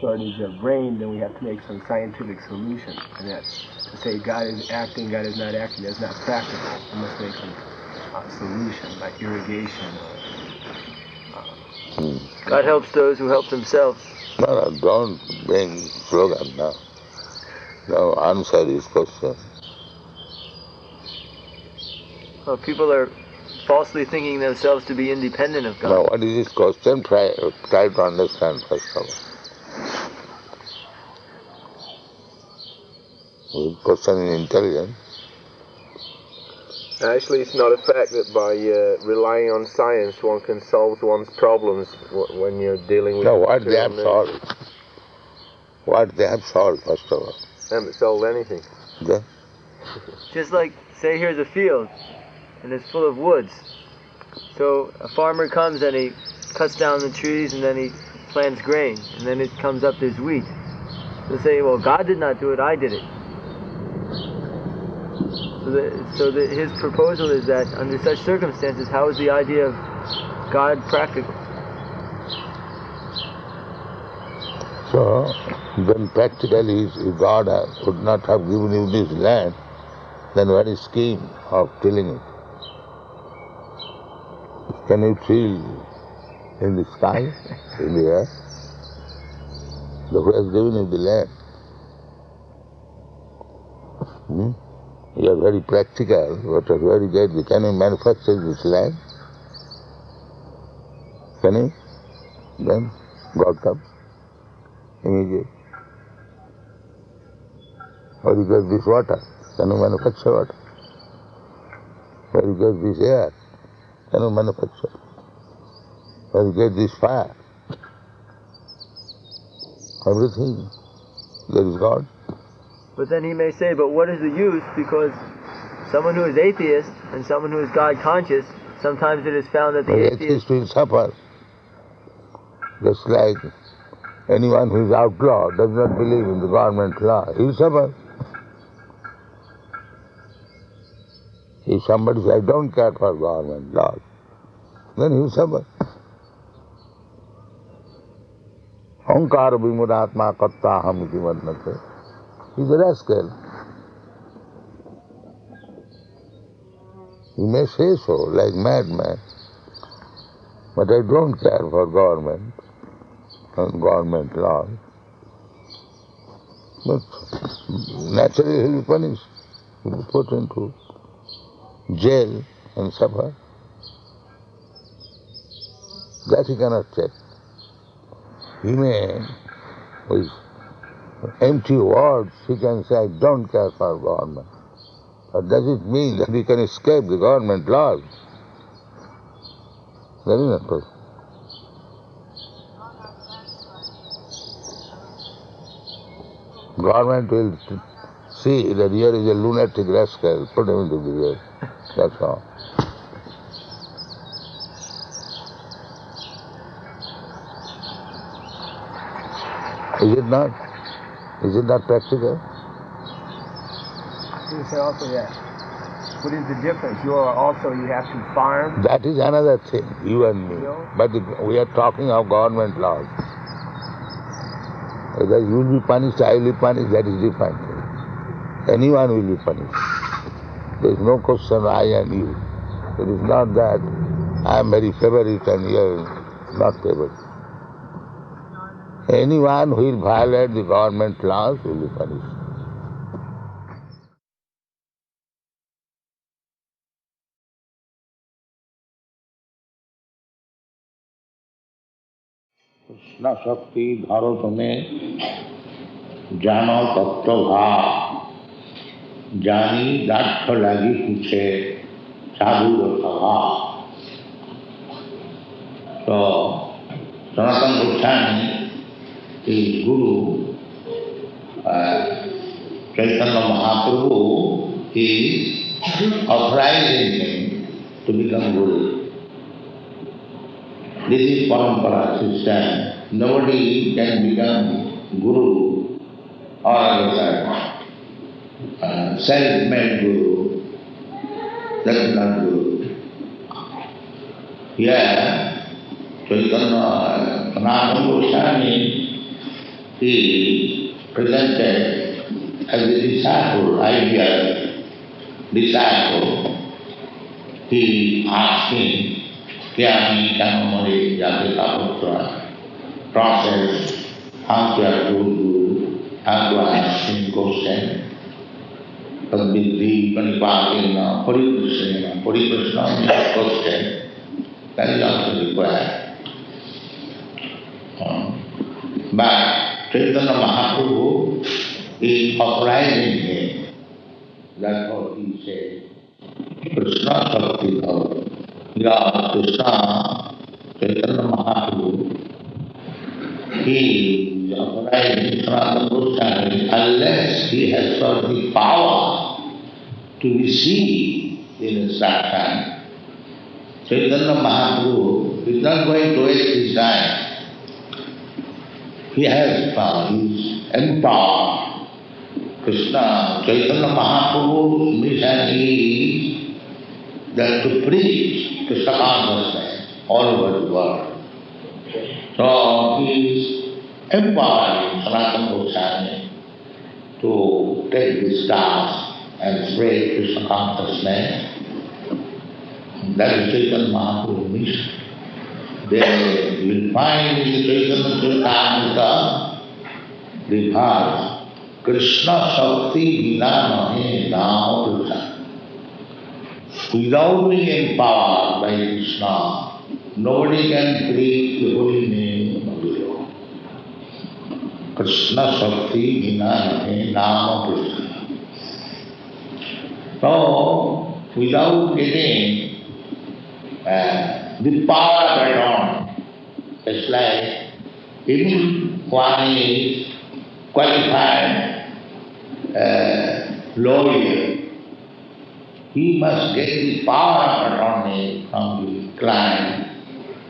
Shortage of rain, then we have to make some scientific solution. And that to say God is acting, God is not acting, that's not practical. We must make some solution, like irrigation. God helps those who help themselves. No, don't bring slogan now. Now answer this question. Well, people are falsely thinking themselves to be independent of God. Now what is this question? Try to understand first of all. This question is intelligent. Actually, it's not a fact that by relying on science one can solve one's problems when you're dealing with... No, what they have solved. What they have solved, first of all. They haven't solved anything. Yeah. Just like, say here's a field, and it's full of woods. So a farmer comes and he cuts down the trees and then he plants grain, and then it comes up this wheat. So say, well, God did not do it, I did it. So his proposal is that under such circumstances, how is the idea of God practical? So, then practically, if God would not have given you this land, then what is scheme of tilling it? Can you till in the sky, in the air? The who has given you the land? You are very practical, but are very good. Can you manufacture this land? Can you? Then God comes immediately. Or you get this water. Can you manufacture water? Or you get this air. Can you manufacture? Or you get this fire. Everything. There is God. But then he may say, but what is the use? Because someone who is atheist and someone who is God-conscious, sometimes it is found that the atheist will suffer. Just like anyone who is outlaw does not believe in the government law, he will suffer. If somebody says, I don't care for government laws, then he will suffer. Ankara vimudatma kattaham iti vadnate. He's a rascal. He may say so, like madman, but I don't care for government and government laws. But naturally he will be punished. He will be put into jail and suffer. That he cannot check. He may, with empty words, he can say, I don't care for government. But does it mean that he can escape the government laws? That is not possible. Government will see that here is a lunatic rascal, put him into the jail. That's all. Is it not? Is it not practical? You say also that. What is the difference? You have to farm. That is another thing, you and me. But we are talking of government laws. Whether you will be punished, I will be punished, that is different. Anyone will be punished. There is no question I and you. It is not that I am very favorite and you are not favorite. Anyone who will violate the government laws will be punished. Krishna शक्ति धरो तुम्हें जानो तत्व भाव जानी दाक्ष लगी पूछे साधु रखा। तो सनातन गोस्वामी की गुरु चैतन्य महाप्रभु की authorizing him to become Guru. This is parampara system. Nobody can become Guru or other self-made Guru. That is not Guru. Here, Chaitanya Sanatana Goswami is presented as a disciple, ideal disciple. He asked him, Gita-Nagari process, how to have Guru, how to ask him question. Padvidhi, Panipatina, Parikrishna means question. That is also required. But Chaitanya Mahaprabhu is authorizing him. Therefore he says, Krishna Bhakti Bhava. Yeah, Krishna, Chaitanya Mahaprabhu, he is authorizing Sanatana Goswami unless he has got the power to receive in instruction. Chaitanya Mahaprabhu is not going to waste his time. He has power, he is empowered. Krishna, Chaitanya Mahaprabhu's mission is that to preach Krishna consciousness all over the world. So he is empowering Sanatana Goswami to take this task and spread Krishna consciousness. That is Chaitanya Mahaprabhu's mission. There you will find in the Chaitanya Charitamrita the verse, Krishna Shakti Vina Nahe Nama Krishna. Without being empowered by Krishna, nobody can preach the holy name of the Lord. Krishna Shakti Vina Nahe Nama Krishna. So, without getting the power of baton, it's like if one is qualified lawyer, he must get the power of attorney from the client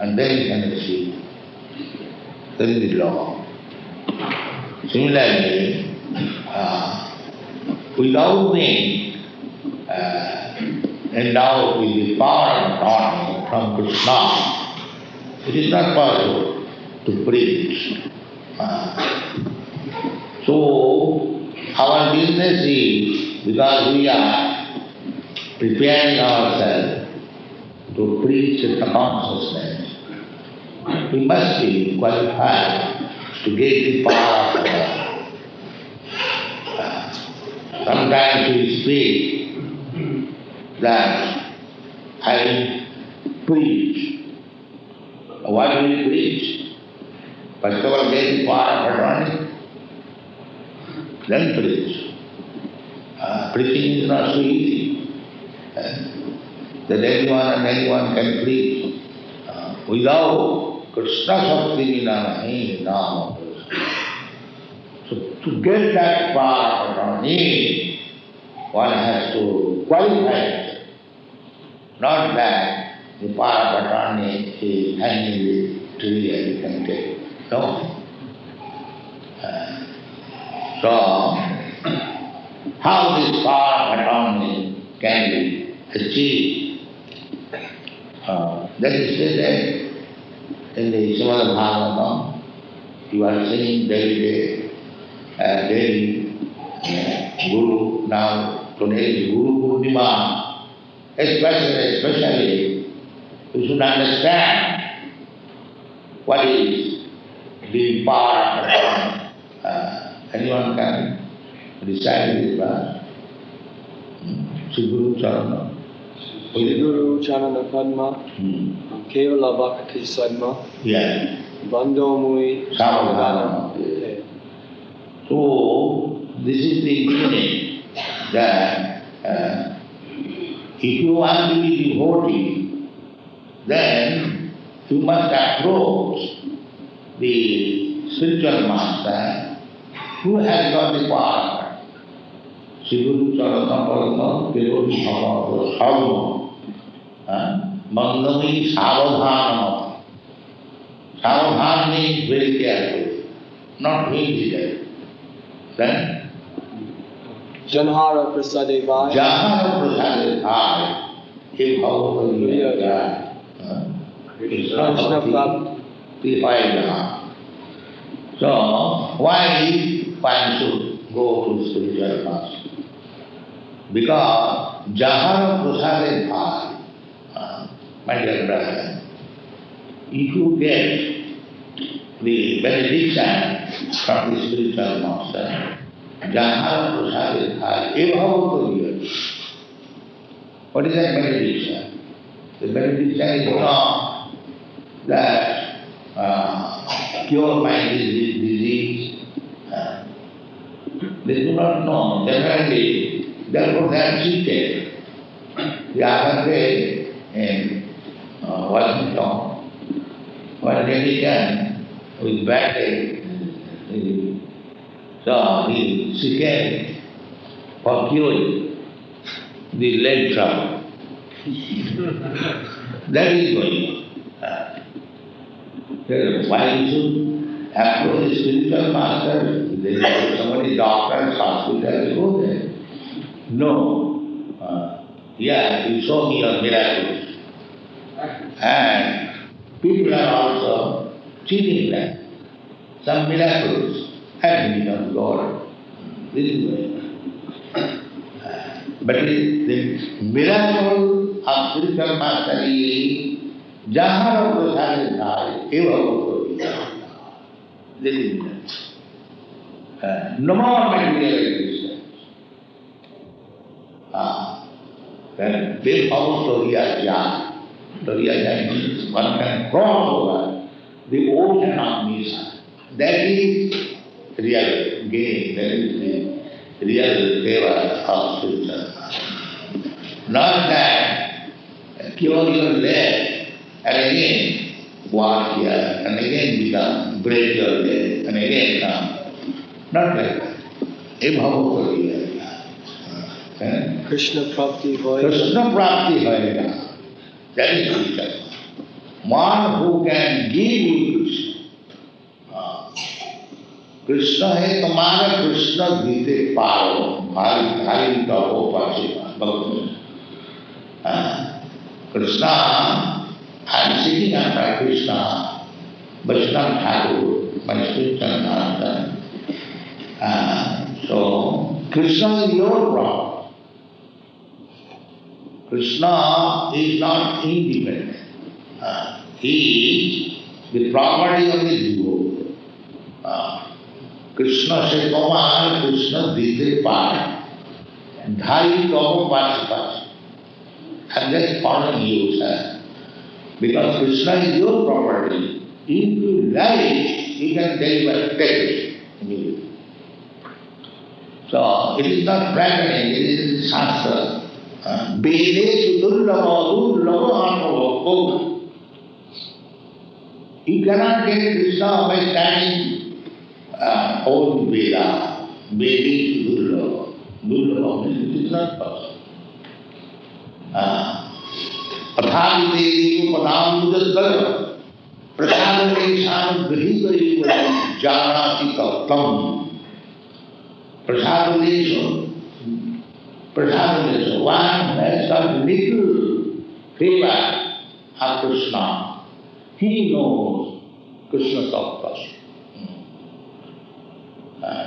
and then he can achieve. That is the law. Similarly, without being endowed with the power of attorney from Krishna, it is not possible to preach. So, our business is, because we are preparing ourselves to preach the consciousness, we must be qualified to get the power of God. Sometimes we speak that I preach. What do we preach? First of all, get the power of attorney, then preach. Preaching is not so easy. That anyone can preach. Without Krishna Shakti Vina Nahi Nama Krishna. So to get that power of attorney, one has to qualify it. Not that the power of attorney is hanging the tree and you can take it. No. So, how this power of attorney can be achieved? That is said in the Srimad Bhagavatam. You are saying daily, Guru, now today is Guru Purnima. Especially, you should understand what is the power of attorney. Anyone can recite this verse. Sri Guru Charana. Sri Guru Charana Padma, Kevala Bhakti Sadma, Bando Mui Savadana. So, this is the beginning that if you want to be devotee, then you must approach the spiritual master who has got the power. Sriguru Charana Padma, Devoti Bhagavata Salma, Mandami Savadhanam. Savadhan means very careful, not immediate. Then Janhara Prasade Vai. Janhara Prasade Vai, He Bhagavata Yaya, Krishna Bhakti Vai. So, why one should go to spiritual class? Because Jahara Prasade Bhai, my dear brother, if you get the benediction from the spiritual master, Jahara Prasade Bhai, Evhavata. What is that benediction? The benediction is not that cure my disease. They do not know. Generally, therefore they are cheated. The other day in Washington, one American with backache, so he came for curing the leg trouble. That is going on. Why you should approach the spiritual master? There is somebody, doctor, hospital, go there. No. You show me your miracles. And people are also cheating them. Some miracles have become God. This is why. But the miracle of spiritual master is Jahara Prasade Bhai, Evhavata. This is no more material existence. Then they follow Toriya Jaya. Toriya Jaya means one can cross over the ocean of Nisa. That is real gain, that is the real favor of spiritual master. Not that cure your leg and again walk here and again become break your leg and again come. Not like that. Evhavata. Krishna Prapti Hoyega. Krishna Prapti Hoyega. That is Krishna. One who can give you Krishna. Krishna hai tumhara Krishna gite paro. Bhari tapo pache. Krishna, I am sitting after Krishna, Vaishnava Thakur, my spiritual master. So, Krishna is your property. Krishna is not independent. He is the property of the devotee. Krishna se tomar, Krishna dite par. Dhari tomo pachi. I'm just following you, sir. Because Krishna is your property. If you like, you can deliver text immediately. So, it is not fragmenting, it is Shastra. Vedesu durlava anubhava. You cannot get Krishna by standing on Veda. Vedesu durlava. Durlava means it is not possible. Athāvi devi upadāṁ mudadara prasādane sāna grihikari jānāti tattam. Prasādane one has got little favor of Krishna. He knows Krishna tattva.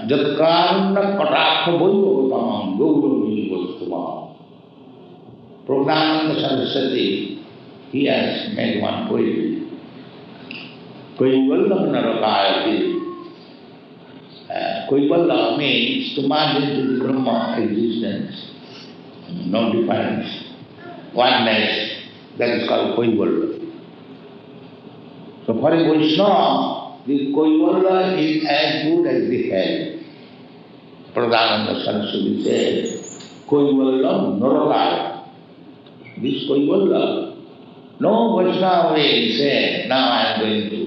Jatkarana patakha bhaivatam gaurami vastuma. Prabhupada Saraswati, he has made one poetry. Kaivallam narakayati. Kaivallam means to merge into the Brahma existence. No difference. Oneness, that is called Kaivallam. So for a Vaishnava, the Kaivallam is as good as the hell. Prabhupada Saraswati says, Kaivallam narakayati. This Kaivallam, no Vaishnava will say, now I am going to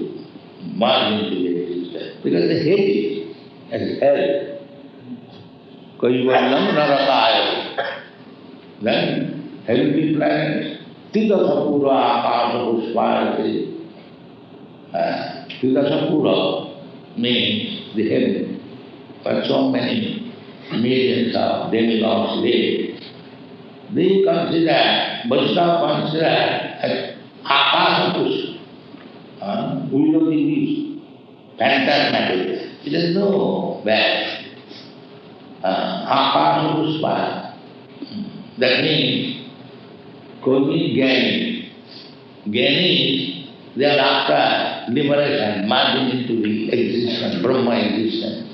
merge into the existence. Because they hate it as hell. Kaivallam Narakaya. Then heavenly planets, Tidasapura Akasa Puspayate. Tidasapura means the heaven, but so many millions of demigods live. They consider, Vaishnava consider as Akasa Puspa. We don't use phantasmatic. It is no bad. Akasa Puspa. That means, Komi Gyani. Gyani, they are after liberation, merging into the existence, Brahma existence.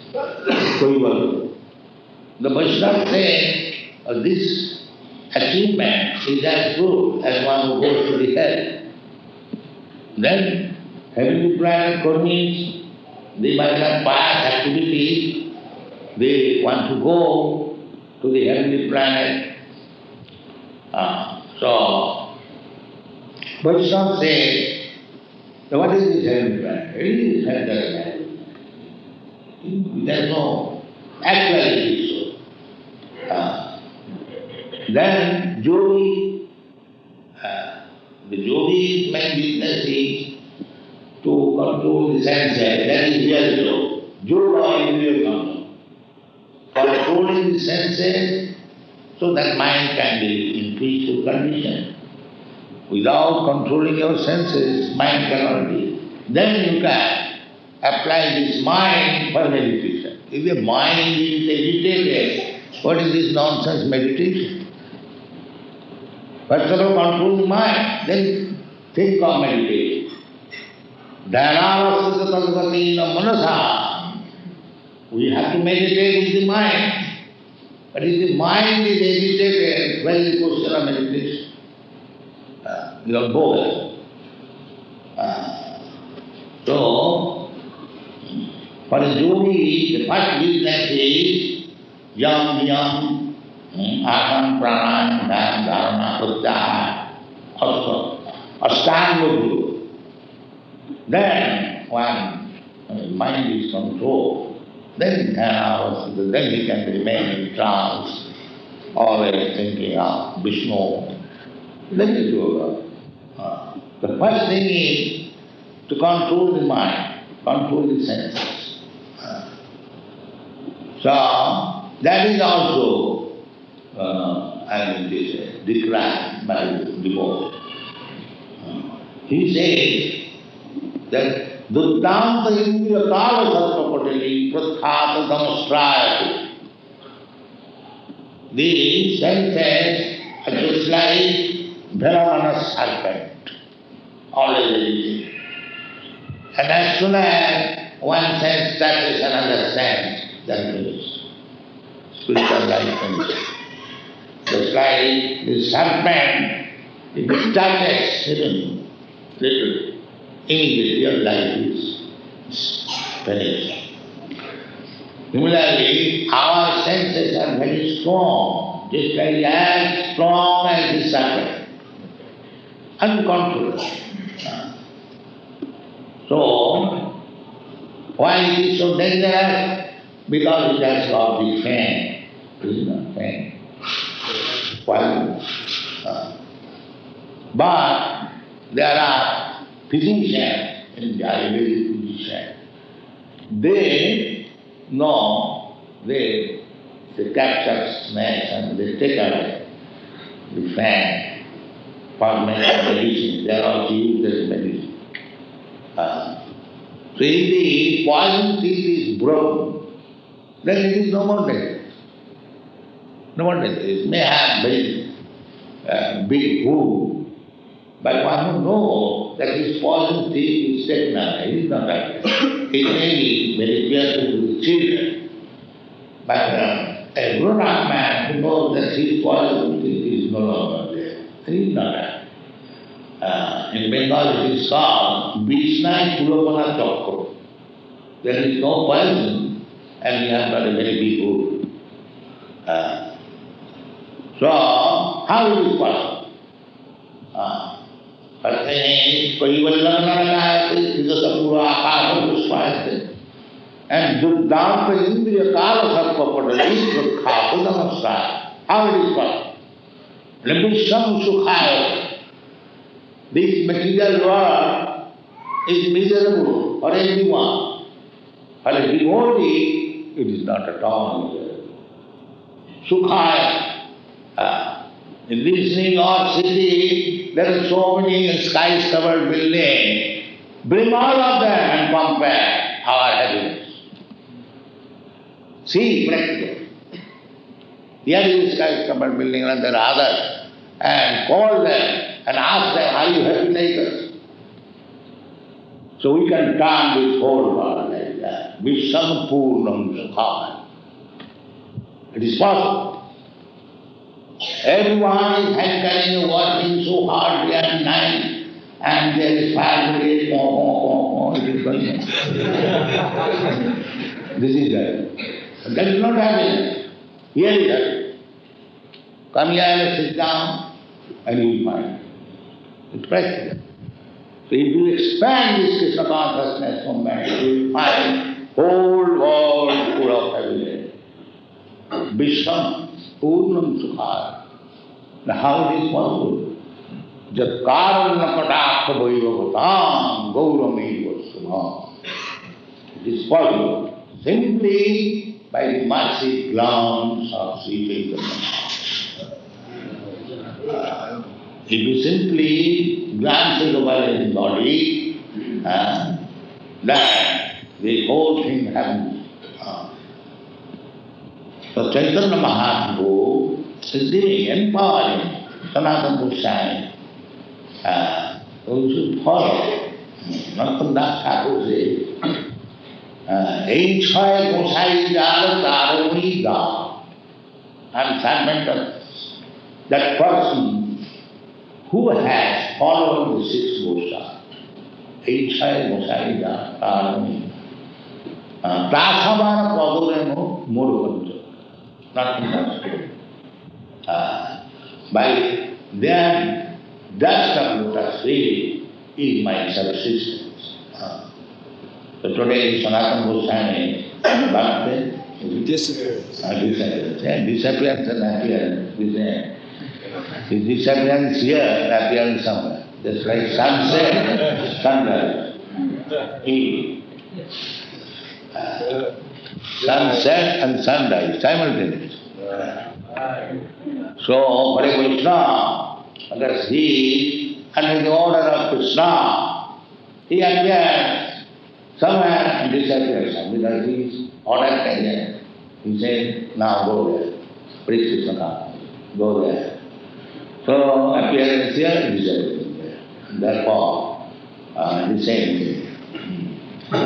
The Vaishnava say, this achievement is as good as one who goes to the hell. Then, heavenly planet Komis, they by their past activities, they want to go to the heavenly planet. So, Vaishnava says, what is this heavenly planet? It is heavenly planet. There is no actuality. Then Yogi, the Yogi's main business is to control the senses. That is real yoga. Yoga is real yoga. Controlling the senses so that mind can be in peaceful condition. Without controlling your senses, mind cannot be. Then you can apply this mind for meditation. If the mind is agitated, what is this nonsense meditation? First of all, control the mind, then think of meditation. We have to meditate with the mind. But if the mind is agitated, where is the question of meditation? You are both. So, for a yogi, the first business is yam, asana, pranayama, dhyana, dharana, pratyahara, also ashtanga yoga. Then, when mind is controlled, then 10 hours, then he can remain in trance, always thinking of Vishnu. Then is yoga. The first thing is to control the mind, control the senses. So, that is also, declared by the devotee. He says that Duddhanta Indriya Kala Sattva Patali Prathata Damastrayati. The senses are just like Brahmana's serpent, always agitated. And as soon as one sense touches another sense, that means spiritual life finishes. Just like the serpent, if it touches even little, immediately your life is finished. Similarly, our senses are very strong, just like as strong as the serpent, uncontrollable. So, why it is so dangerous? Because it has got the fame. Krishna, fame. Why? But there are physicians, in the Ayurvedic physicians, they know, they capture snakes and they take away the fang for medicine. They are also used as medicine. So if the poison teeth is broken, then it is no more dangerous. No more dangerous. It may have very big wound, but one who knows that his poison teeth is taken away, it is not like that. It may be very fearful to the children, but a grown-up man who knows that his poison teeth is no longer there, it is not like that. In Bengal it is called Vishnai Kulopana Chakra. There is no poison and we have got a very big wound. So, how it is possible? And Duddanta Indriya Kala Sarpa Padali Sukha Namaskar. How it is called? Visham Sukhaya. This material world is miserable for everyone. For a devotee, it is not at all miserable. Sukhaya. In this New York City, there are so many sky-covered buildings. Bring all of them and compare our happiness. See, practically. Here is a sky-covered building and there are others. And call them and ask them, are you happy like us? So we can turn this whole world like that. Visham Purnam Sukhaya. It is possible. Everyone is hankering, working so hard day and night, and there is fire brigade, it is going on. This is that. That is not happening. Here is that. Come here and sit down, and you will find. It's practical. So if you expand this Krishna consciousness from man, you will find whole world full of happiness. Visham Purnam Sukhaya. Now how it is possible? Jat karana katakha vaivavatam gaurameva subha. It is possible simply by the mercy glance of Sri Chaitanya. If you simply glance over his body, then the whole thing happens. So Chaitanya Mahaprabhu is giving, empowering Sanatana Goswami. We should follow. Narottam Das Thakur says, Ei chaya Gosai Jala Taravani Da. I'm sentimental. That person who has followed the six Gosai, Ei chaya Gosai Jala Taravani Da. Tasavana Padureno Muruvancha. Not in by their dust of lotus feet is my subsistence. So today Sanatana Goswami birthday disappearance. Disappearance and appearance. His disappearance here and appearance somewhere. Just like sunset, sunrise. Sunset and sunrise simultaneously. So, Hare Krishna, others he, under the order of Krishna, he appears somewhere and disappears because he is ordered by them. He said, now go there, preach Krishna consciousness, go there. So, appearance here, disappearance there. Therefore, the same thing.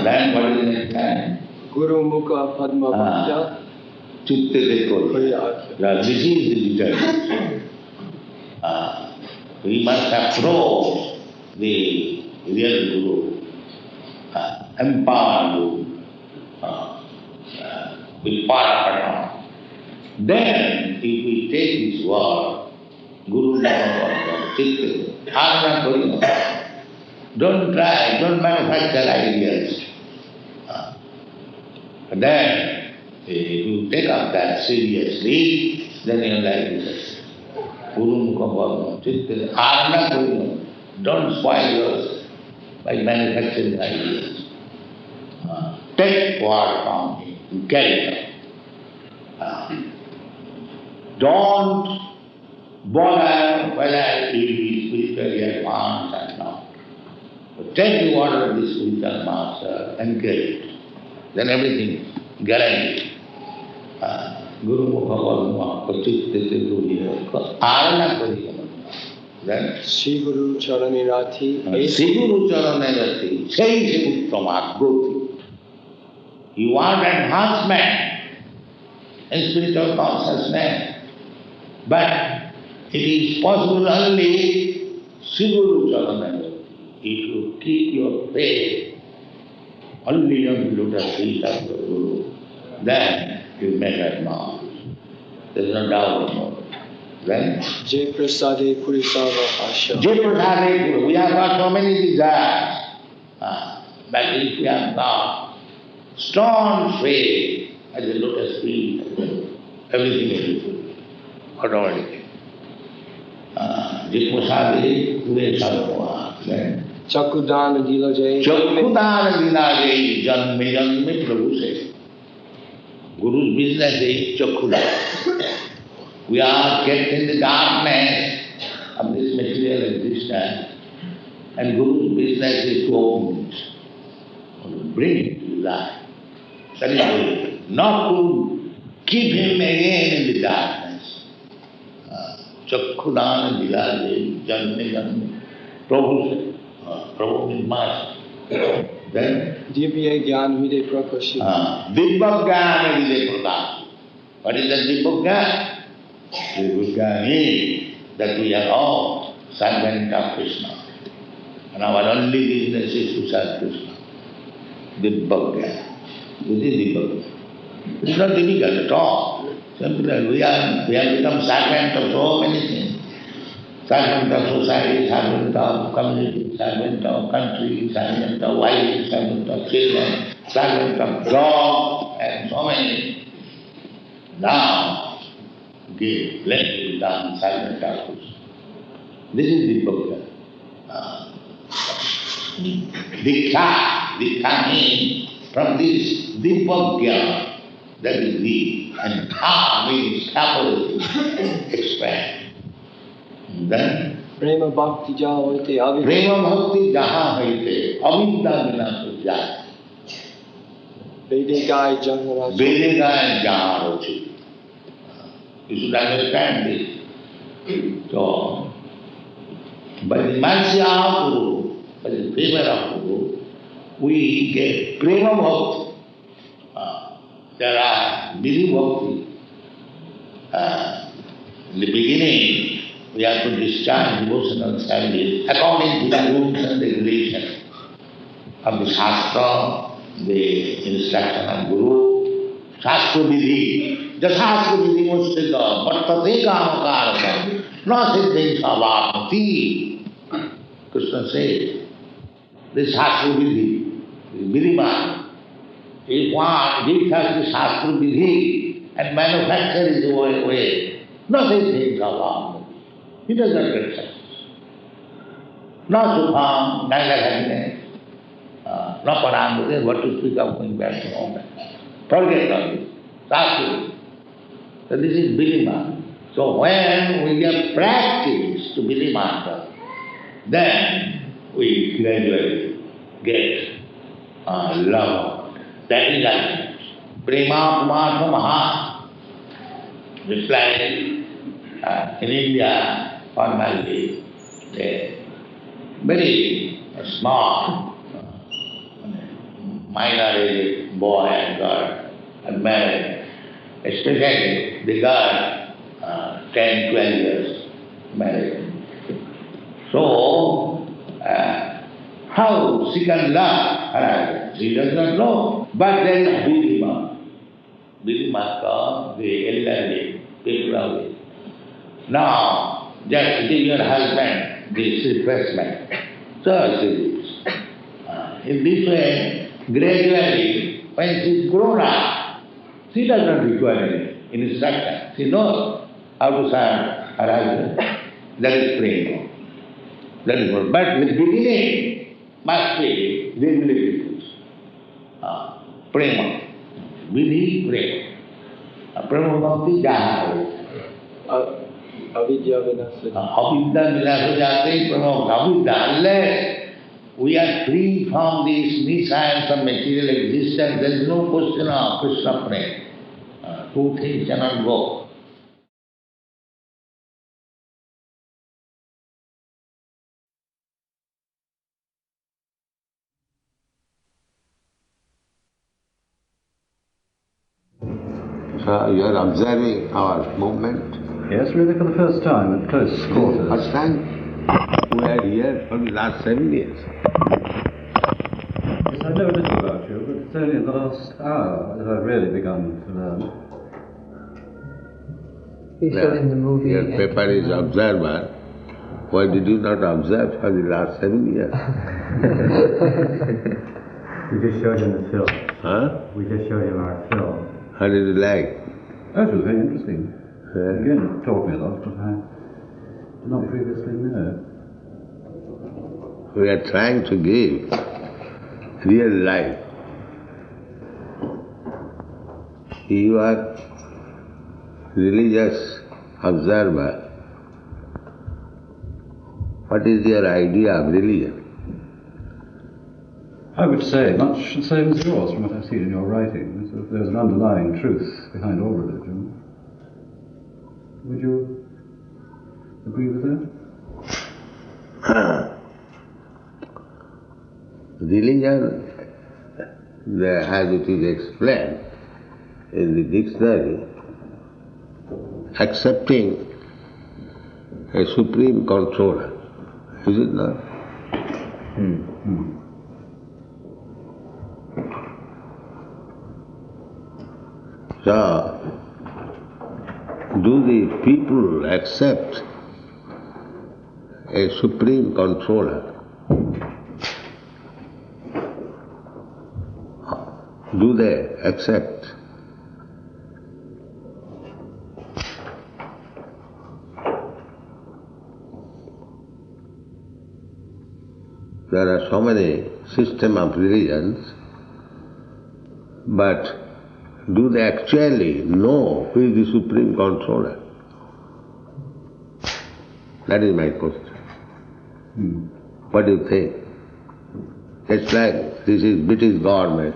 Then what is the next time? Guru Mukha Padma Bhakta. Chitte Dekho. This is the determinant. We must approach the real Guru, empower Guru, with Parapata. Then, if we take this word, Guru Mukha Chitte, Arana Korima, don't try, don't manufacture ideas. Then, if you take up that seriously, then your life is successful. Guru Mukha Chitta Arana Korima. Don't spoil yours by manufacturing ideas. Take word from him and carry it out. Don't bother whether he is spiritually advanced or not. But take the word of the spiritual master and carry it. Then everything is guaranteed. Guru Mukha Padma Arana Korima. Then Sri Guru Charanirati. Sri Guru Charanirati. Say Uttama Goti. You want enhancement in spiritual consciousness, but it is possible only Sri Guru Charanirati. If you keep your faith only on the lotus feet of the Guru, then you make advance. There is no doubt about it. Then Jai Prasade Purisava Asha. Jai Prasade Puri. We have got so many desires. But if we have got stone faith as a lotus feet, everything is full, automatically. Jipusadi, Veshadva. Chakudana Dilajay. Chakudana Dilajay, Janme Janme, Prabhu says. Guru's business is Chakudana. We are kept in the darkness of this material existence, and Guru's business is to open it, to bring it to life. That is Guru. Not to keep him again in the darkness. Chakudana Dilajay, Janme Janme. Prabhu said. Prabhu means master. Then Divya Gyan Vide Prakashi. Divya Gyan Vide Prakashi. What is the Divya Gyan? Divya Gyan is that we are all servants of Krishna. And our only business is to serve Krishna. Divya Gyan. This is Divya Gyan. It is not difficult at all. Simply we have become servants of so many things. Servant of society, servant of community, servant of country, servant of wife, servant of children, servant of job, and so many. Now, give, let me become servant of Krishna. This is the Bhakti. Diksha means from this Divya, that is the, and Dha means capital, expand. Then Prema Bhakti Jaha Hoite Avidya. Prema Bhakti Jaha Hoite Avidya Vina Sujaya. Vedegaya Janhara. Vedegaya Janhara. You should understand this. So, by the mercy of Guru, by the favor of Guru, we get Prema Bhakti. There are many Bhakti. In the beginning, we have to discharge devotional service according to the rules and regulations of the Shastra, the instruction of Guru, Shastra Vidhi. The Shastra Vidhi Mustika, Bhattate Kamakaraka, na siddhi savamati. Krishna says, the Shastra Vidhi, the Vidhiman, if one gives us the Shastra Vidhi and manufacture his way, na siddhi savamati. He does not get success. No Sukham, neither happiness, no Paramudi, what to speak of going back to home. Forget all this. That's it. So this is Bilima. So when we have practiced to Bilima, then we gradually get love. That is like Prema Pumartha Maha. Just like in India, formally, a very small, minor boy and girl are married, especially the girl, 10, 12 years married. So, how she can love her husband? She does not know. But there is Vidima. Vidima called the elderly people of it. Now, just give your husband this refreshment. So she is. In this way, gradually, when she is grown up, she does not require any instruction. She knows how to serve her husband. That is prema. That is good. But in the beginning, must be regulated. Prema. Vidhi prema. Prema bhakti jaha. Avidya Vinasya. Avidya Vinasya Avidya. Unless we are free from this missiles of material existence, there is no question of Krishna prema. Two things cannot go. So you are observing our movement? Yes, really for the first time at close quarters. First time? We are here for the last 7 years. Yes, I know a little about you, but it's only in the last hour that I've really begun to learn. He said in the movie... Your paper is observer. Why did you not observe for the last 7 years? We just showed him the film. Huh? We just showed him our film. How did you like? That was very interesting. Yeah. Again, it taught me a lot, but I did not previously know. We are trying to give real life. You are religious observer. What is your idea of religion? I would say much the same as yours from what I've seen in your writings. There's an underlying truth behind all religion. Would you agree with that? Religion, as it is explained in the dictionary, accepting a supreme controller. Is it not? So, do the people accept a supreme controller? Do they accept? There are so many systems of religions, but do they actually know who is the supreme controller? That is my question. What do you think? It's like this is British government,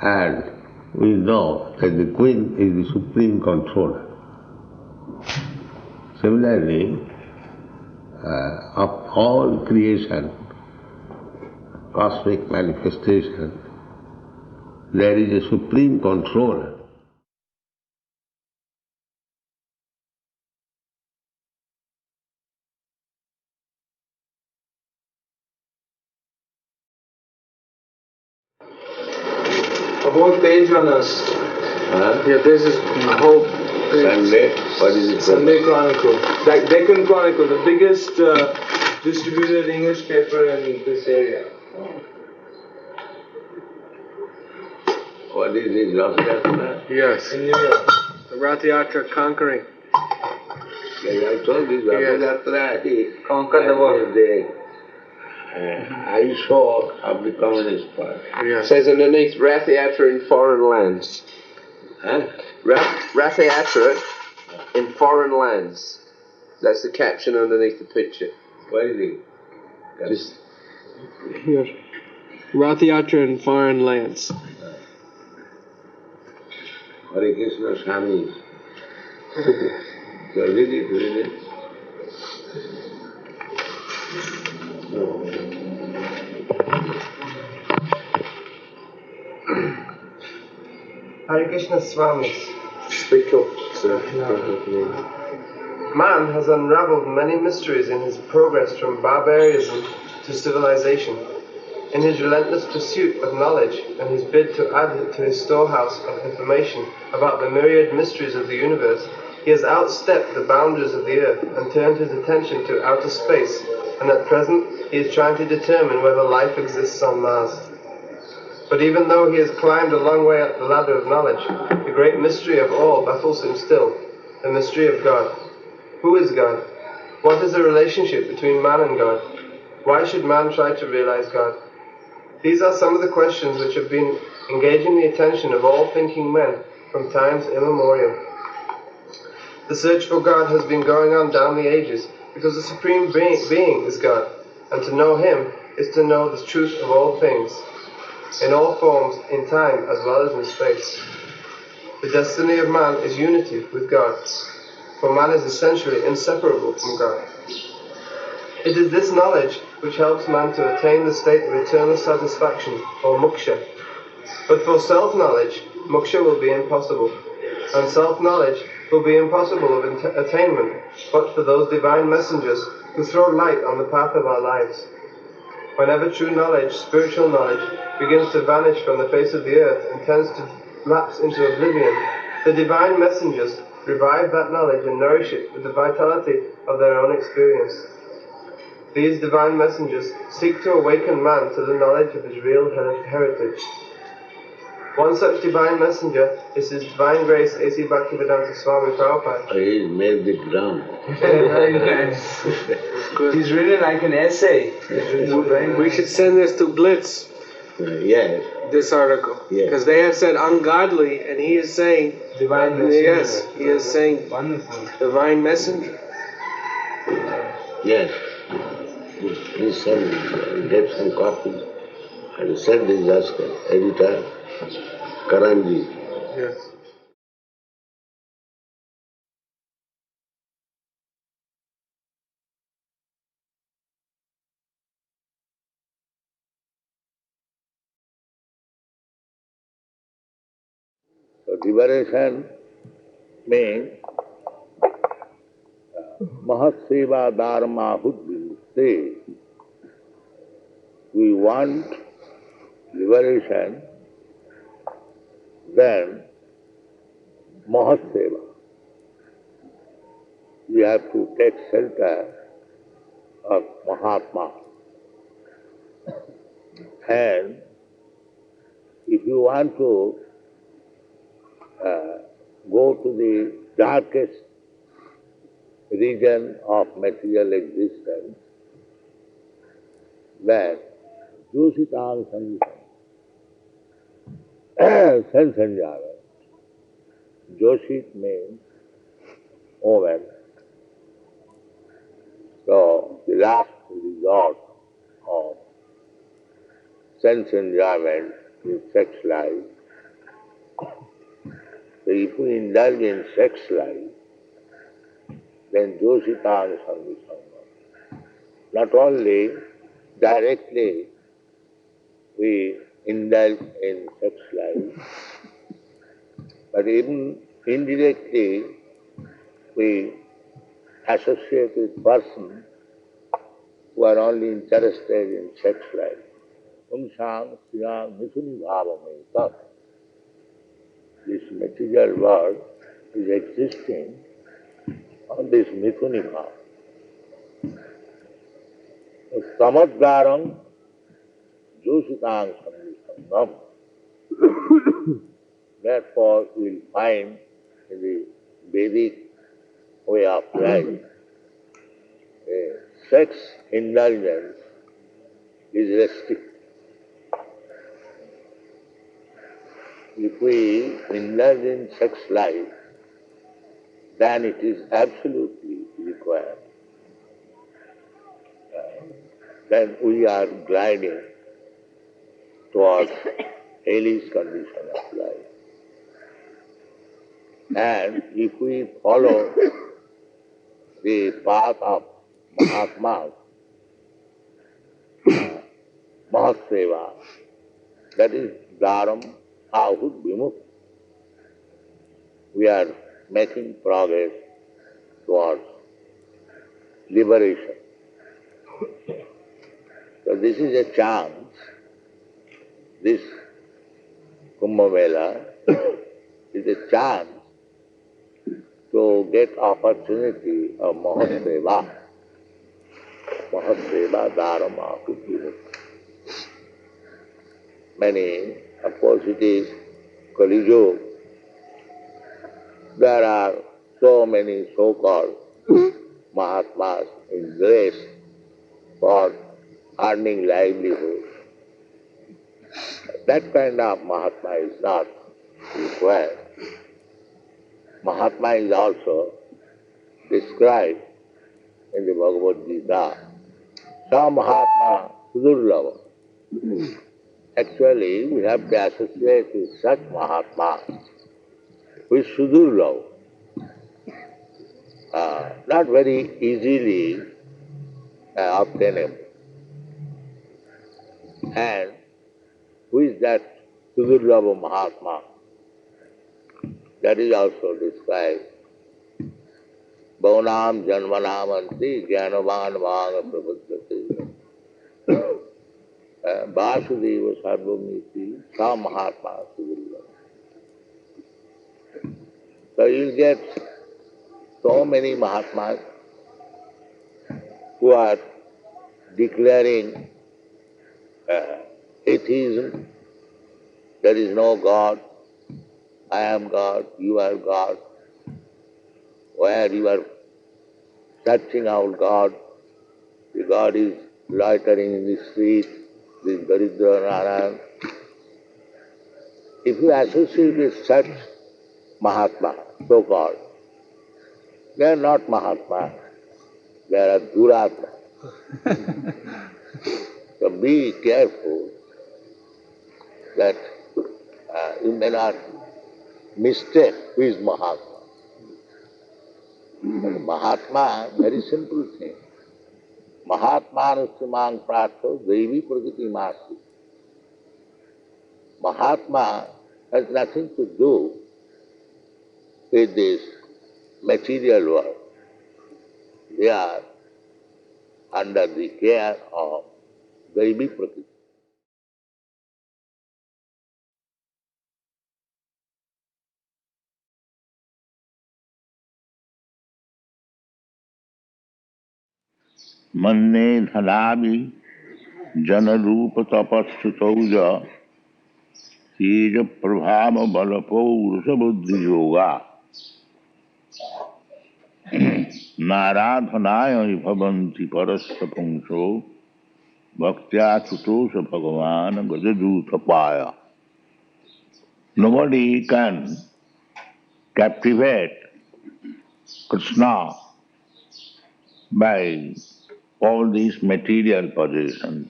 and we know that the Queen is the supreme controller. Similarly, of all creation, cosmic manifestation, there is a supreme controller. बहुत तेज runners. Yeah, this is whole Sunday, what is it? Sunday Chronicle. Like Deccan Chronicle, the biggest distributed English paper in this area. What is this, Ratha-Yatra? Yes. In New York. The Ratha-Yatra conquering. Yes, I told this Ratha-Yatra, he Conquer the world. I saw of the Communist Party. Yes. It says underneath Ratha-Yatra in foreign lands. Huh? Ratha-Yatra in foreign lands. That's the caption underneath the picture. Where is it? Just here. Ratha-Yatra in foreign lands. Hare Krishna Swami. So read it. Hare Krishna Swamis. Speak up, sir. Man has unraveled many mysteries in his progress from barbarism to civilization. In his relentless pursuit of knowledge and his bid to add to his storehouse of information about the myriad mysteries of the universe, he has outstepped the boundaries of the earth and turned his attention to outer space, and at present he is trying to determine whether life exists on Mars. But even though he has climbed a long way up the ladder of knowledge, the great mystery of all baffles him still, the mystery of God. Who is God? What is the relationship between man and God? Why should man try to realize God? These are some of the questions which have been engaging the attention of all thinking men from times immemorial. The search for God has been going on down the ages because the Supreme Being is God, and to know Him is to know the truth of all things, in all forms, in time as well as in space. The destiny of man is unity with God, for man is essentially inseparable from God. It is this knowledge which helps man to attain the state of eternal satisfaction, or moksha. But for self-knowledge, moksha will be impossible, and self-knowledge will be impossible of attainment but for those divine messengers who throw light on the path of our lives. Whenever true knowledge, spiritual knowledge, begins to vanish from the face of the earth and tends to lapse into oblivion, the divine messengers revive that knowledge and nourish it with the vitality of their own experience. These divine messengers seek to awaken man to the knowledge of his real heritage. One such divine messenger is His Divine Grace A.C. Bhaktivedanta Swami Prabhupada. He made the ground. Very nice. He's written like an essay. We should send this to Blitz, Yes. this article. Yes. Because they have said ungodly, and he is saying, Divine messenger. yes, he is saying Wonderful. divine messenger. Yes. Please send, get some copies. I will send this as editor, Karanji. Yes. So liberation means Mahaseva Dharma Huddhiste. We want liberation, then Mahaseva. We have to take shelter of Mahatma. And if you want to go to the darkest region of material existence, then Jositang Sanjana, sense enjoyment. Joshit means woman. So the last resort of sense enjoyment is sex life. So if we indulge in sex life, then Jositang Sanjana. Not only directly we indulge in sex life, but even indirectly we associate with persons who are only interested in sex life. Umsang Sriyang Mithuni Bhavameta. This material world is existing on this Mithuni Bhava. Samadgarang Jositang Sanjana. Therefore, we will find in the Vedic way of life, sex indulgence is restricted. If we indulge in sex life, then it is absolutely required. Then we are gliding towards hellish condition of life. And if we follow the path of Mahatmas, Mahaseva, that is Dharam Ahut Vimukh, we are making progress towards liberation. So this is a chance, this Kumbh Mela is a chance to get opportunity of Mahaseva. Mahaseva Dharma Kuddhimukha. Many, of course it is Kali Yuga. There are so many so-called Mahatmas in grace for earning livelihood. That kind of Mahatma is not required. Mahatma is also described in the Bhagavad Gita. Sa Mahatma Sudurlava. Actually, we have to associate with such Mahatma, with Sudurlava. Not very easily obtainable. And who is that Sudurlava Mahatma? That is also described. Bhavanam janmanamanti jnanavan vāga prapadyate. Vasudeva sarvamiti sa Mahatma Sudurlava. So you'll get so many Mahatmas who are declaring atheism, there is no God, I am God, you are God, where you are searching out God, the God is loitering in the street, this Daridra Narayan. If you associate with such Mahatma, so-called, they are not Mahatma, they are Duratma. So be careful that you may not mistake who is Mahatma. But Mahatma, very simple thing. Mahatmanustamang pratho devi prakriti masti. Mahatma has nothing to do with this material world. They are under the care of Devi Prakriti. Manne dhanavi janarupa tapasutauja teja prabhama balapurusha buddhi yoga naradhanaya bhavanti parasya pungsho bhaktya chutosha bhagavan gajadutapaya. Nobody can captivate Krishna by all these material possessions.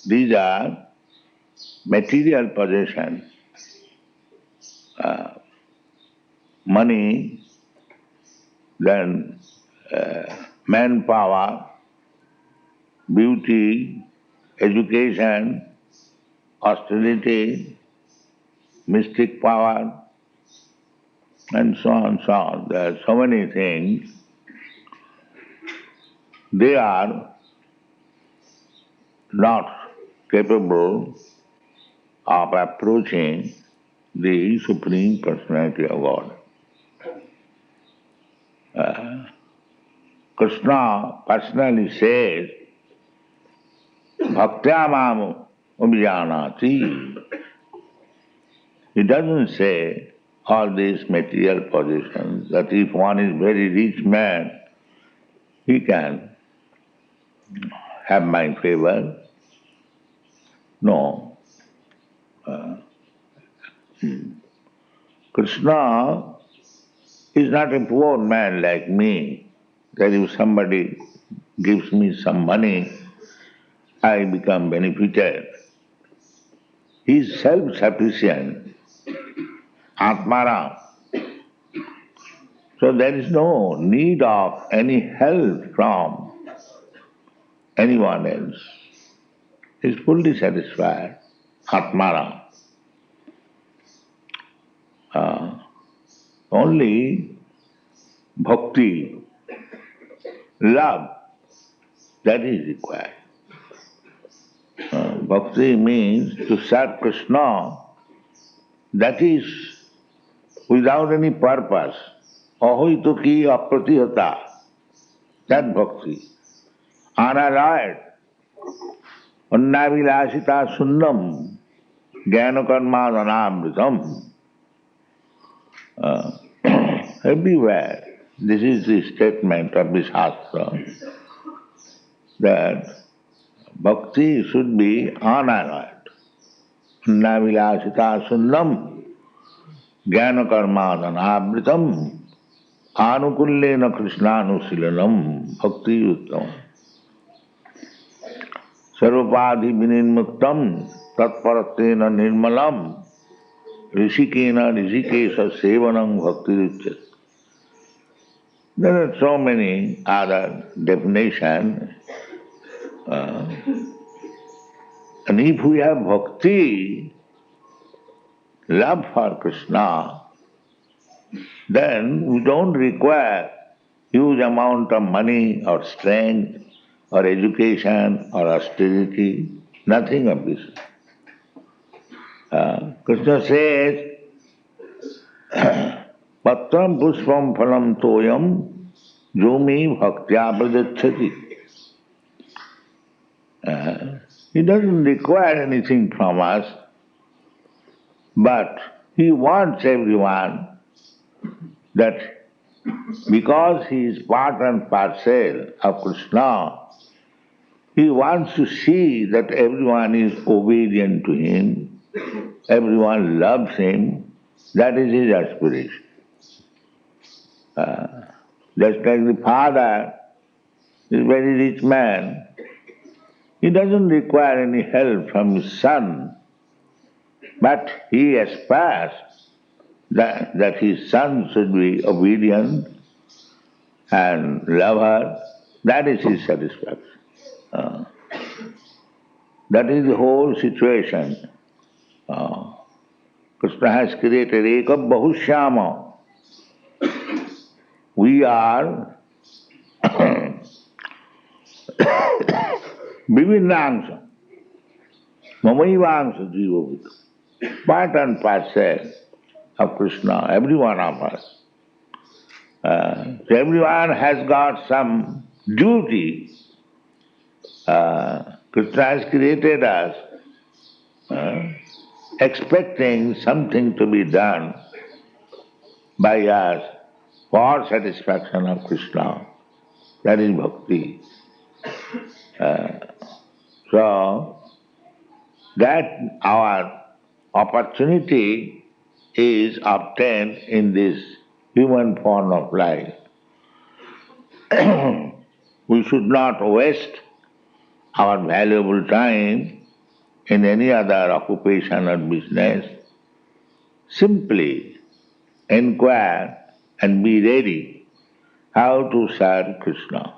These are material possessions, money, then manpower, beauty, education, austerity, mystic power, and so on, so on. There are so many things. They are not capable of approaching the Supreme Personality of God. Krishna personally says, Bhaktya mam abhijanati. He doesn't say all these material possessions, that if one is very rich man, he can have my favor. No. Krishna is not a poor man like me, that if somebody gives me some money, I become benefited. He is self-sufficient, Atmaram. So there is no need of any help from anyone else. He is fully satisfied, Atmaram. Only bhakti, love, that is required. Bhakti means to serve Krishna, that is without any purpose. Ahoito ki apratihata, that bhakti. Anarayat, annavilasita sunnam, jnanakarma dhanamritam. Everywhere, this is the statement of the Shastra, that bhakti should be anarayat. Annavilasita sunnam, jnanakarma dhanamritam. Anukullena Krishnanu bhakti uttam. Sarvapadhi vinirmuktam tatparatena nirmalam rishikena rishikesha sevanam bhakti uchyate. There are so many other definitions. And if we have bhakti, love for Krishna, then we don't require huge amount of money or strength or education or austerity, nothing of this. Krishna says, Patram pushpam phalam toyam jumi bhaktya prajachati. He doesn't require anything from us, but he wants everyone that because he is part and parcel of Krishna, he wants to see that everyone is obedient to him, everyone loves him. That is his aspiration. Just like the father is a very rich man, he doesn't require any help from his son, but he aspires that his son should be obedient and love her. That is his satisfaction. That is the whole situation. Krishna has created Eka Bahushyama. We are Vivinnangsha, Mamaivangsha Jiva, part and parcel of Krishna, every one of us. So everyone has got some duty. Krishna has created us expecting something to be done by us for satisfaction of Krishna. That is bhakti. So that our opportunity is obtained in this human form of life. We should not waste our valuable time in any other occupation or business. Simply inquire and be ready how to serve Krishna.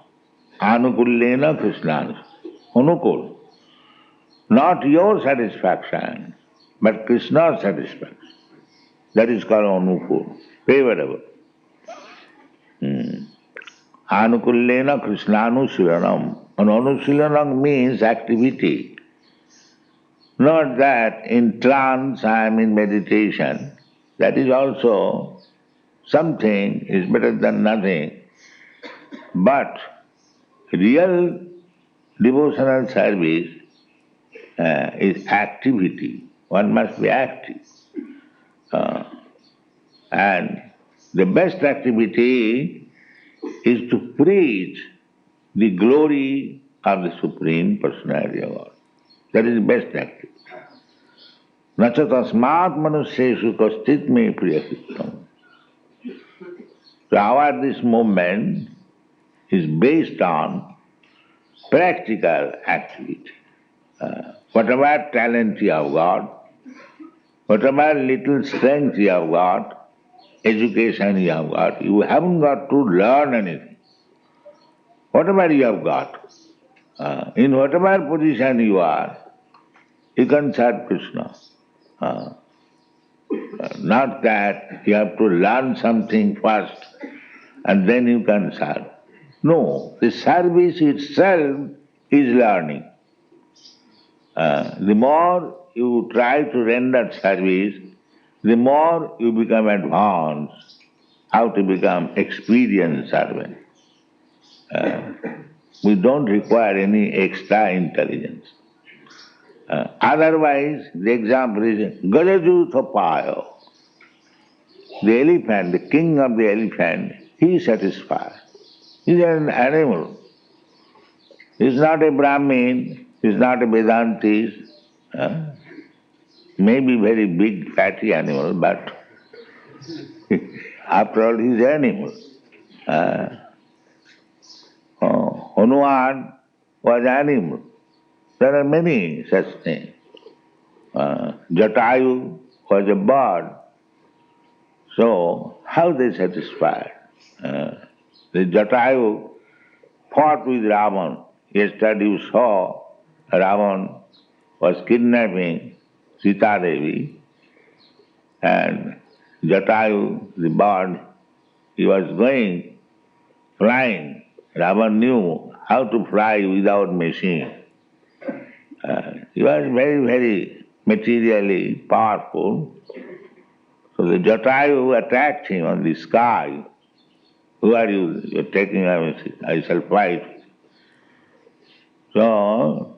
Anukullena Krishna. Anukul. Not your satisfaction, but Krishna's satisfaction. That is called Anukul. Favorable. Anukullena Krishnanu-silanam. And Anusilanam means activity. Not that in trance I am in meditation. That is also something, is better than nothing. But real devotional service is activity. One must be active. And the best activity is to preach the glory of the Supreme Personality of God. That is the best activity. Nacha tasmat manusyeshu kastit me priyakittam. So our this movement is based on practical activity. Whatever talent you have got, whatever little strength you have got, education you have got, you haven't got to learn anything. Whatever you have got, in whatever position you are, you can serve Krishna. Not that you have to learn something first and then you can serve. No, the service itself is learning. The more you try to render service, the more you become advanced, how to become experienced servant. We don't require any extra intelligence. Otherwise, the example is Gajajuthapayo. The elephant, the king of the elephant, he is satisfied. He is an animal. He is not a Brahmin, he is not a Vedantist. Maybe very big fatty animal, but after all he is an animal. Hanuman was animal. There are many such things. Jatayu was a bird. So, how they satisfied? The Jatayu fought with Ravan. Yesterday you saw Ravan was kidnapping Sita Devi, and Jatayu, the bird, he was going flying. Ravan knew how to fly without machine. He was very, very materially powerful. So the Jatayu attacked him on the sky. Who are you? You're taking, I shall fight. So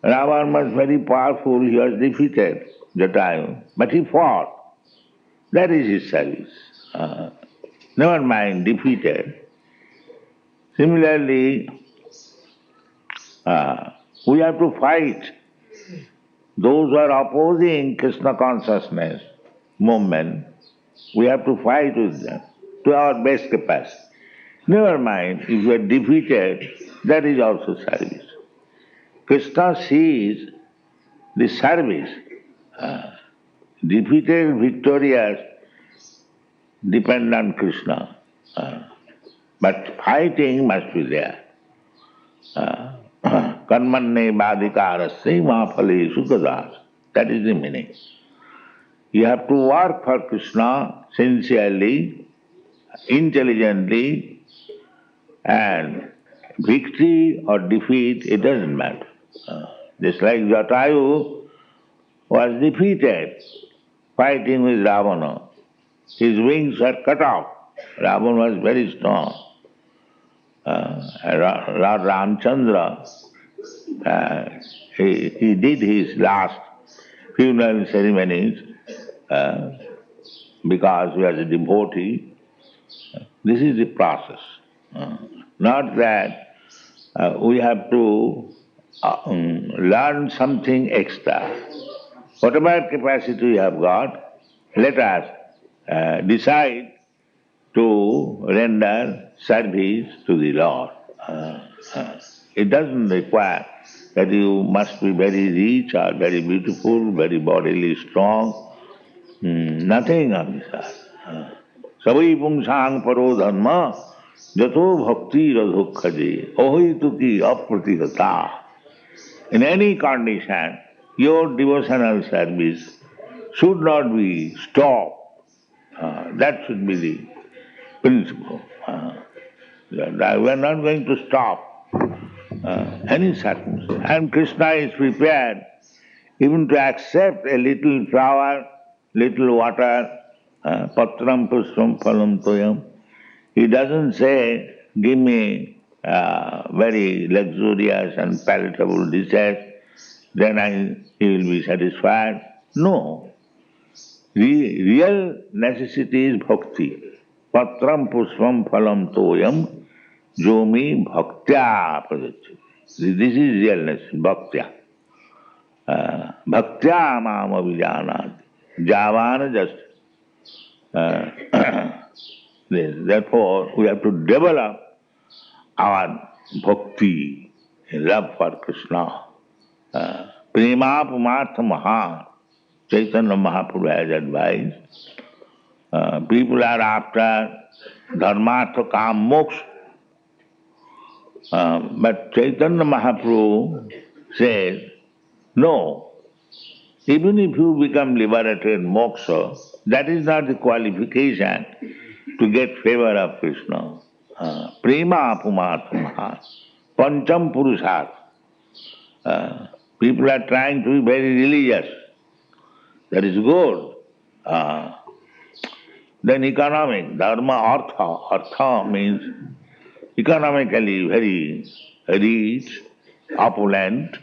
Ravana was very powerful, he was defeated Jatayu, but he fought. That is his service. Never mind, defeated. Similarly, we have to fight those who are opposing Krishna consciousness movement. We have to fight with them to our best capacity. Never mind, if you are defeated, that is also service. Krishna sees the service. Defeated, victorious, depend on Krishna. But fighting must be there. Karmanne badhikarasya mahapale sukadas. That is the meaning. You have to work for Krishna sincerely, intelligently, and victory or defeat, it doesn't matter. Just like Jatayu was defeated fighting with Ravana. His wings were cut off. Ravana was very strong. Ramchandra, he did his last funeral ceremonies because he was a devotee. This is the process. Not that we have to learn something extra. Whatever capacity we have got, let us decide to render service to the Lord. It doesn't require that you must be very rich or very beautiful, very bodily strong. Nothing of this sort. Savai pungsang paro dharma jato bhakti radhukhaje ohituki apratihata. In any condition, your devotional service should not be stopped. That should be the principle. We are not going to stop any circumstance. And Krishna is prepared even to accept a little flower, little water, patram pushpam phalam toyam. He doesn't say, give me very luxurious and palatable dishes, then he will be satisfied. No. Real necessity is bhakti. Patram pushpam phalam toyam jomi bhaktya pradachati. This is realness, bhaktya. Bhaktya mam abhijanati. Javana just. Therefore, we have to develop our bhakti, love for Krishna. Prema pumartha maha. Chaitanya Mahaprabhu has advised. People are after dharmartha kam moksha. But Chaitanya Mahaprabhu says, no, even if you become liberated moksha, that is not the qualification to get favor of Krishna. Prema apumartha maha. Pancham purushat. People are trying to be very religious. That is good. Then economic, dharma, artha. Artha means economically very rich, opulent.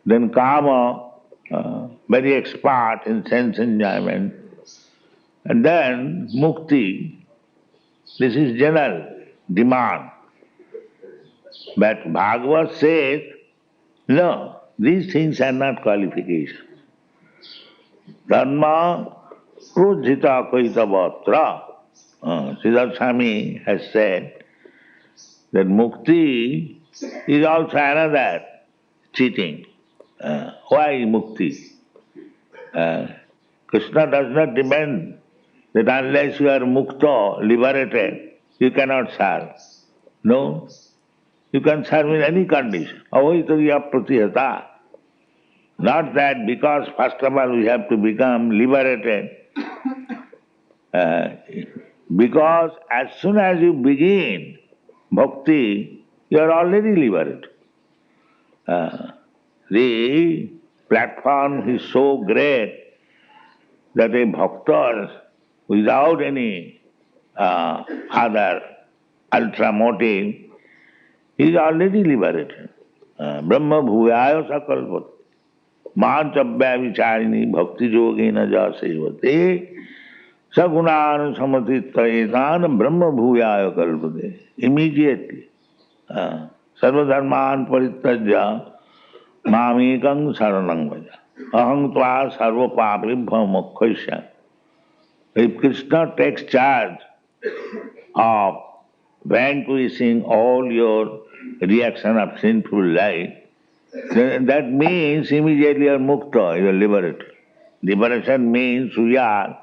Then kama, very expert in sense enjoyment. And then mukti, this is general demand. But Bhagavad says, no, these things are not qualifications. Dharma prujhita kaita vatra. Siddhartha Swami has said that mukti is also another cheating. Why mukti? Krishna does not demand that unless you are mukta, liberated, you cannot serve. No, you can serve in any condition. Avaitariya pratihata. Not that because first of all we have to become liberated. Because as soon as you begin bhakti, you are already liberated. The platform is so great that a bhakta, without any other ultra motive, is already liberated. Brahma bhuyaya sakalpat. Manchabhya vicharini bhakti yogena jasevate. Sagunan samatittayetan Brahma bhuyaya kalpate. Immediately. Sarvadharman parityajya mamekang saranang vaja. Aham tva sarva papibhya mokkhasya. If Krishna takes charge of vanquishing all your reaction of sinful life, then that means immediately you are mukta, you are liberated. Liberation means we are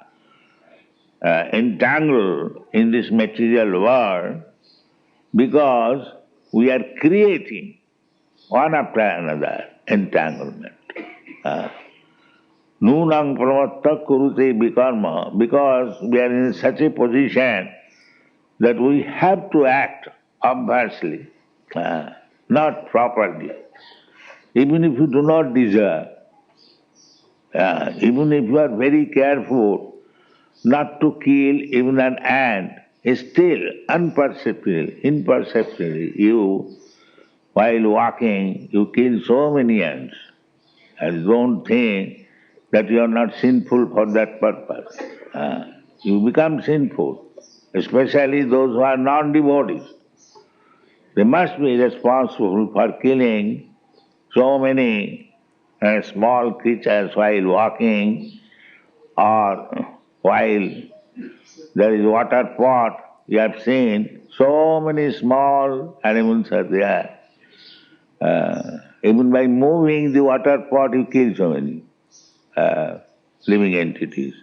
entangled in this material world because we are creating one after another entanglement. Nunang pramatta kurute vikarma, because we are in such a position that we have to act obviously, not properly. Even if you do not deserve, even if you are very careful not to kill even an ant, still imperceptibly, you, while walking, you kill so many ants. And don't think that you are not sinful for that purpose. You become sinful, especially those who are non-devotees. They must be responsible for killing so many small creatures while walking or while there is water pot. You have seen so many small animals are there. Even by moving the water pot, you kill so many living entities.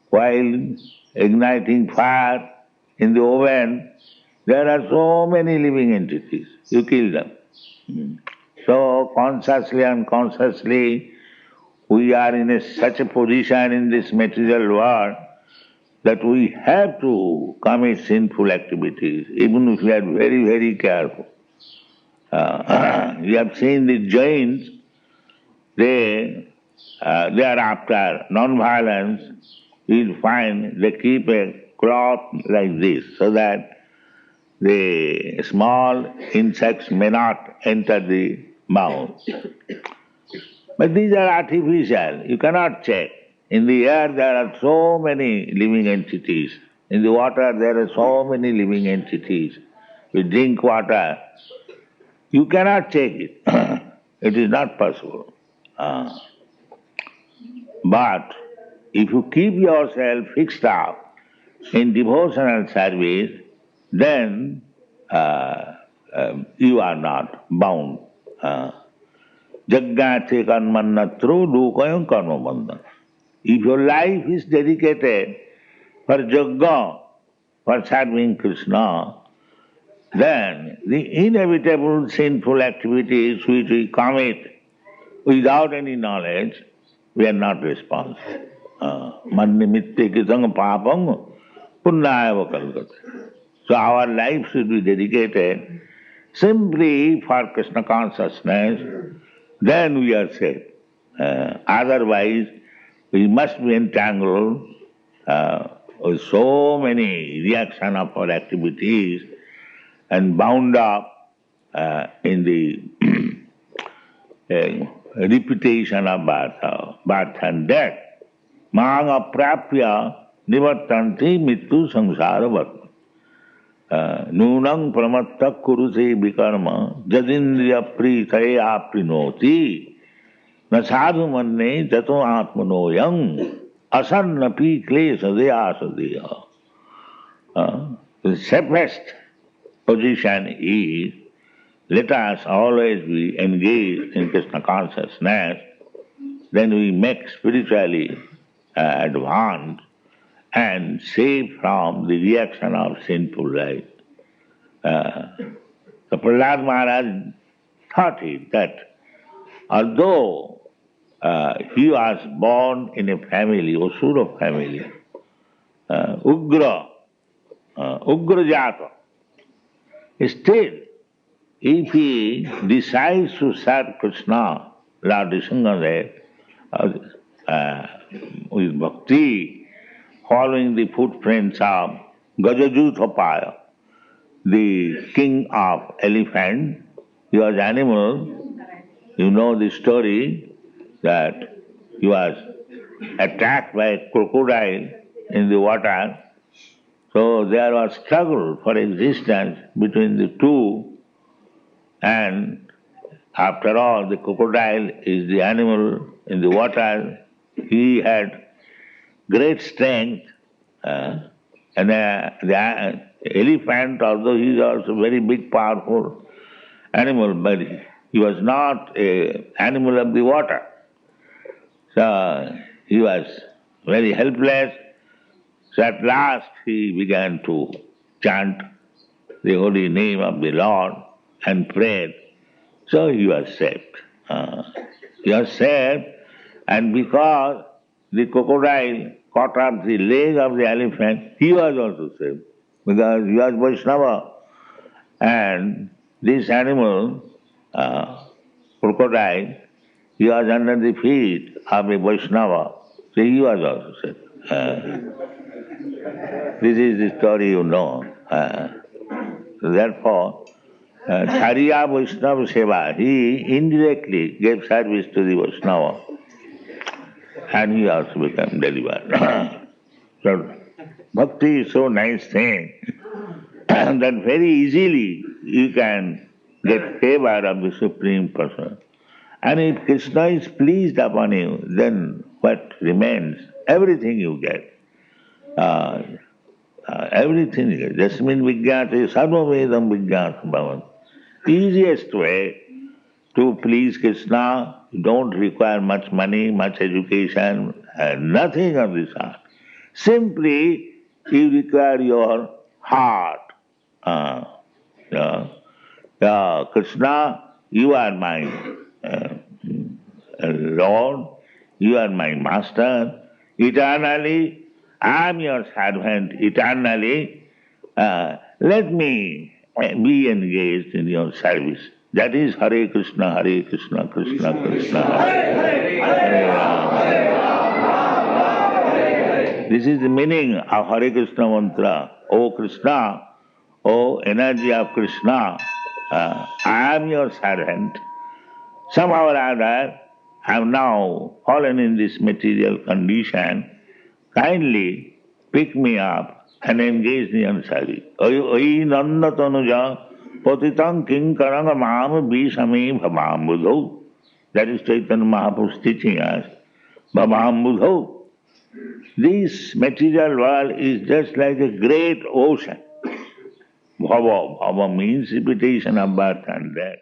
While igniting fire in the oven, there are so many living entities. You kill them. So consciously and unconsciously, we are in such a position in this material world that we have to commit sinful activities, even if we are very, very careful. You have seen the Jains, they are after non-violence. You'll find they keep a cloth like this so that the small insects may not enter the mouth. But these are artificial, you cannot check. In the air there are so many living entities. In the water there are so many living entities. You drink water, you cannot check it. It is not possible. But if you keep yourself fixed up in devotional service, then you are not bound. Jagyate karmannatro lokayam karma bandhana. If your life is dedicated for yajna, for serving Krishna, then the inevitable sinful activities which we commit without any knowledge, we are not responsible. Mannimitte kisang papam punnayava kalkate. So our life should be dedicated simply for Krishna consciousness, then we are safe. Otherwise, we must be entangled with so many reactions of our activities and bound up in the repetition of birth and death. Mang aprapya nivartanti mittu samsara varma. Nunang pramatta kuruse vikarma jadindriya pritaya aprinoti na sadhu manne jato atmanoyam asannapi klesa deya. The safest position is, let us always be engaged in Krishna consciousness, then we make spiritually advanced and saved from the reaction of sinful life. So Prahlad Maharaj thought it that although he was born in a family, Asura family, Ugra Jata, still if he decides to serve Krishna, Lord Nrsimhadev, with bhakti, following the footprints of Gajajuthapaya, the king of elephants, he was animal. You know the story that he was attacked by a crocodile in the water. So there was struggle for existence between the two, and after all, the crocodile is the animal in the water. He had great strength, and the elephant, although he is also very big, powerful animal, but he was not an animal of the water. So he was very helpless. So at last he began to chant the holy name of the Lord and prayed. So he was saved. He was saved, and because the crocodile caught up the leg of the elephant, he was also saved, because he was Vaishnava. And this animal, crocodile, he was under the feet of a Vaishnava, so he was also saved. This is the story you know. So therefore, Chariya Vaishnava Seva, he indirectly gave service to the Vaishnava, and he also became delivered. So bhakti is so nice thing that very easily you can get favor of the Supreme Person. And if Krishna is pleased upon you, then what remains? Everything you get. Everything you get. Jasmin Vijnate Sarvavedam Vijnata Bhavan. Easiest way to please Krishna, you don't require much money, much education, nothing of this sort. Simply, you require your heart. Krishna, you are my Lord, you are my master. Eternally, I am your servant. Eternally, let me be engaged in your service. That is Hare Krishna, Krishna Krishna, Hare Rama. This is the meaning of Hare Krishna mantra. O Krishna, O energy of Krishna, I am your servant. Somehow or other, I have now fallen in this material condition. Kindly pick me up and engage me in service. Oi nanda tanuja patitam kinkaranga mam visame bhavam budho. That is Chaitanya Mahaprabhu teaching us. Bhavam budho. This material world is just like a great ocean. Bhava. Bhava means repetition of birth and death.